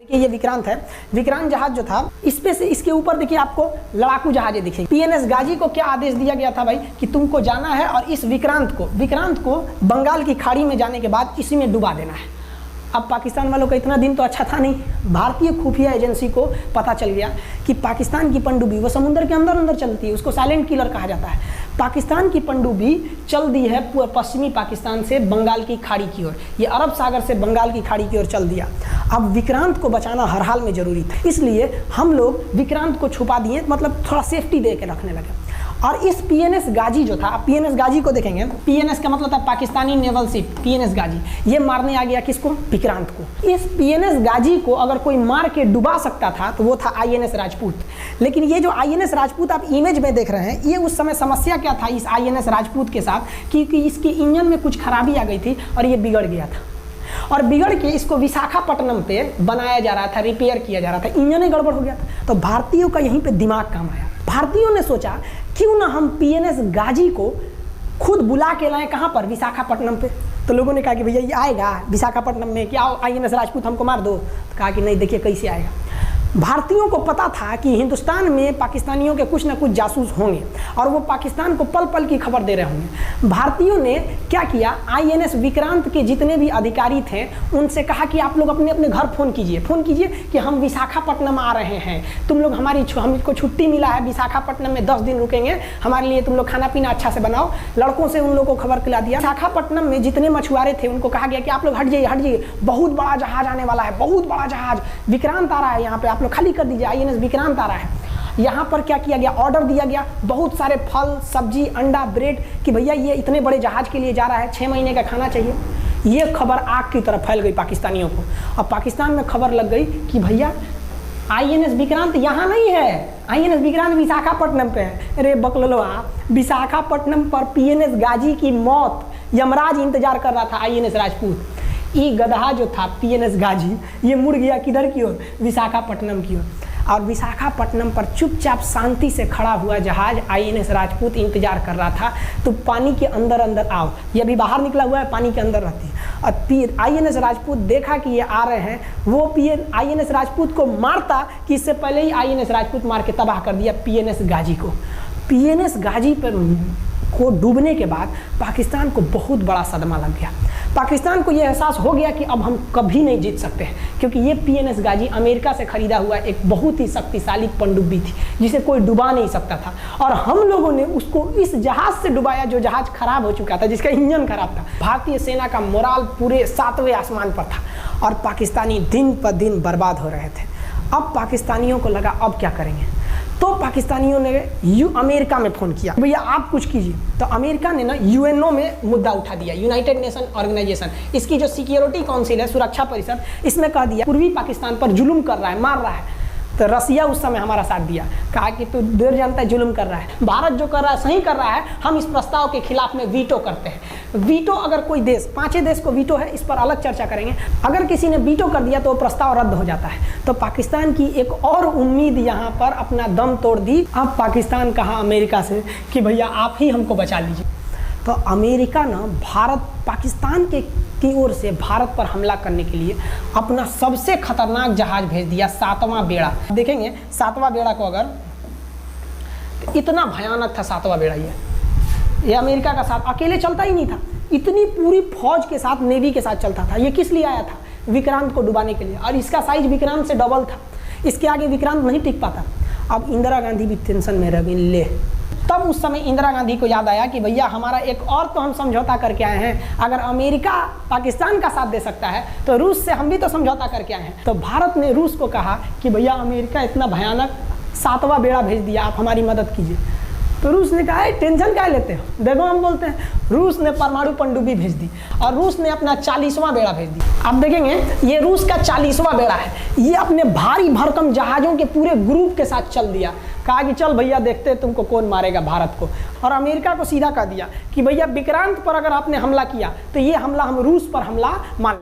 ये विक्रांत है। विक्रांत जहाज जो था इस पे से इसके ऊपर देखिए आपको लड़ाकू जहाजें दिखेंगे। पीएनएस गाजी को क्या आदेश दिया गया था भाई कि तुमको जाना है और इस विक्रांत को बंगाल की खाड़ी में जाने के बाद इसी में डुबा देना है। अब पाकिस्तान वालों का इतना दिन तो अच्छा था नहीं। भारतीय खुफिया एजेंसी को पता चल गया कि पाकिस्तान की पनडुब्बी वो समुद्र के अंदर अंदर चलती है, उसको साइलेंट किलर कहा जाता है। पाकिस्तान की पनडुब्बी चल दी है पश्चिमी पाकिस्तान से बंगाल की खाड़ी की ओर, ये अरब सागर से बंगाल की खाड़ी की ओर चल दिया। अब विक्रांत को बचाना हर हाल में जरूरी था, इसलिए हम लोग विक्रांत को छुपा दिए, मतलब थोड़ा सेफ्टी दे के रखने लगे। और इस पीएनएस गाजी जो था, पीएनएस गाजी को देखेंगे, पीएनएस का मतलब था पाकिस्तानी नेवल शिप, पीएनएस गाजी, ये मारने आ गया किसको? विक्रांत को। इस पीएनएस गाजी को अगर कोई मार के डुबा सकता था तो वो था आईएनएस राजपूत। लेकिन ये जो आईएनएस राजपूत आप इमेज में देख रहे हैं, ये उस समय समस्या क्या था इस आईएनएस राजपूत के साथ, क्योंकि इसके इंजन में कुछ खराबी आ गई थी और ये बिगड़ गया था। और बिगड़ के इसको विशाखापट्टनम पे बनाया जा रहा था, रिपेयर किया जा रहा था, इंजन ही गड़बड़ हो गया था। तो भारतीयों का यहीं पे दिमाग काम आया। भारतीयों ने सोचा क्यों ना हम पीएनएस गाजी को खुद बुला के लाएं, कहाँ पर? विशाखापट्टनम पे। तो लोगों ने कहा कि भैया ये आएगा विशाखापट्टनम में, क्या आईएनएस राजपूत हमको मार दो? तो कहा कि नहीं, देखिए कैसे आएगा। भारतीयों को पता था कि हिंदुस्तान में पाकिस्तानियों के कुछ ना कुछ जासूस होंगे और वो पाकिस्तान को पल पल की खबर दे रहे होंगे। भारतीयों ने क्या किया, आईएनएस विक्रांत के जितने भी अधिकारी थे उनसे कहा कि आप लोग अपने अपने घर फ़ोन कीजिए कि हम विशाखापट्टनम आ रहे हैं, तुम लोग हमको छुट्टी मिला है, विशाखापट्टनम में 10 दिन रुकेंगे, हमारे लिए तुम लोग खाना पीना अच्छा से बनाओ। लड़कों से उन लोगों को खबर खिला दिया। विशाखापट्टनम में जितने मछुआरे थे उनको कहा गया कि आप लोग हट जाइए, बहुत बड़ा जहाज आने वाला है, बहुत बड़ा जहाज विक्रांत आ रहा है, यहाँ पे आप लोग खाली कर दीजिए, आईएनएस विक्रांत आ रहा है। यहाँ पर क्या किया गया, ऑर्डर दिया गया बहुत सारे फल सब्जी अंडा ब्रेड कि भैया ये इतने बड़े जहाज के लिए जा रहा है, 6 महीने का खाना चाहिए। ये खबर आग की तरफ फैल गई पाकिस्तानियों को। अब पाकिस्तान में खबर लग गई कि भैया आईएनएस विक्रांत यहाँ नहीं है, आईएनएस विक्रांत विशाखापट्टनम पे है। अरे बकलोलवा, विशाखापट्टनम पर पीएनएस गाजी की मौत यमराज इंतजार कर रहा था आईएनएस राजपूत। ये गधा जो था पीएनएस गाजी, ये मुड़ गया किधर की ओर? विशाखापट्टनम की ओर। और विशाखापट्टनम पर चुपचाप शांति से खड़ा हुआ जहाज आईएनएस राजपूत इंतजार कर रहा था। तो पानी के अंदर अंदर आओ, ये अभी बाहर निकला हुआ है, पानी के अंदर रहती है। और आईएनएस राजपूत देखा कि ये आ रहे हैं, वो आईएनएस राजपूत को मारता कि इससे पहले ही आईएनएस राजपूत मार के तबाह कर दिया पीएनएस गाजी को। पीएनएस गाजी पर को डूबने के बाद पाकिस्तान को बहुत बड़ा सदमा लग गया। पाकिस्तान को यह एहसास हो गया कि अब हम कभी नहीं जीत सकते हैं, क्योंकि ये पीएनएस गाजी अमेरिका से खरीदा हुआ एक बहुत ही शक्तिशाली पनडुब्बी थी जिसे कोई डुबा नहीं सकता था। और हम लोगों ने उसको इस जहाज से डुबाया जो जहाज खराब हो चुका था, जिसका इंजन खराब था। भारतीय सेना का मोराल पूरे 7वें आसमान पर था और पाकिस्तानी दिन पर दिन बर्बाद हो रहे थे। अब पाकिस्तानियों को लगा अब क्या करेंगे, तो पाकिस्तानियों ने अमेरिका में फ़ोन किया, भैया आप कुछ कीजिए। तो अमेरिका ने ना यूएनओ में मुद्दा उठा दिया, यूनाइटेड नेशन ऑर्गेनाइजेशन, इसकी जो सिक्योरिटी काउंसिल है, सुरक्षा परिषद, इसमें कह दिया पूर्वी पाकिस्तान पर जुल्म कर रहा है, मार रहा है। तो रसिया उस समय हमारा साथ दिया, कहा कि तू देर जानता है जुल्म कर रहा है, भारत जो कर रहा है सही कर रहा है, हम इस प्रस्ताव के खिलाफ में वीटो करते हैं। वीटो अगर कोई देश, 5 देश को वीटो है, इस पर अलग चर्चा करेंगे, अगर किसी ने वीटो कर दिया तो वो प्रस्ताव रद्द हो जाता है। तो पाकिस्तान की एक और उम्मीद यहाँ पर अपना दम तोड़ दी। अब पाकिस्तान कहा अमेरिका से कि भैया आप ही हमको बचा लीजिए। तो अमेरिका ना पाकिस्तान की ओर से भारत पर हमला करने के लिए अपना सबसे खतरनाक जहाज भेज दिया, 7वां बेड़ा। देखेंगे 7वां बेड़ा को, अगर इतना भयानक था 7वां बेड़ा, ये अमेरिका का साथ अकेले चलता ही नहीं था, इतनी पूरी फौज के साथ, नेवी के साथ चलता था। ये किस लिए आया था? विक्रांत को डुबाने के लिए। और इसका साइज विक्रांत से डबल था, इसके आगे विक्रांत नहीं टिक पाता। अब इंदिरा गांधी भी टेंशन में रह गई। ले, तब उस समय इंदिरा गांधी को याद आया कि भैया हमारा एक और तो हम समझौता करके आए हैं, अगर अमेरिका पाकिस्तान का साथ दे सकता है तो रूस से हम भी तो समझौता करके आए हैं। तो भारत ने रूस को कहा कि भैया अमेरिका इतना भयानक 7वां बेड़ा भेज दिया, आप हमारी मदद कीजिए। तो रूस ने कहा टेंशन क्या लेते हो, देखो हम बोलते हैं। रूस ने परमाणु पनडुब्बी भेज दी और रूस ने अपना 40वां बेड़ा भेज दिया। आप देखेंगे ये रूस का 40वां बेड़ा है, ये अपने भारी भरकम जहाज़ों के पूरे ग्रुप के साथ चल दिया, कहा कि चल भैया देखते हैं तुमको कौन मारेगा भारत को। और अमेरिका को सीधा कह दिया कि भैया विक्रांत पर अगर आपने हमला किया तो ये हमला हम रूस पर हमला मान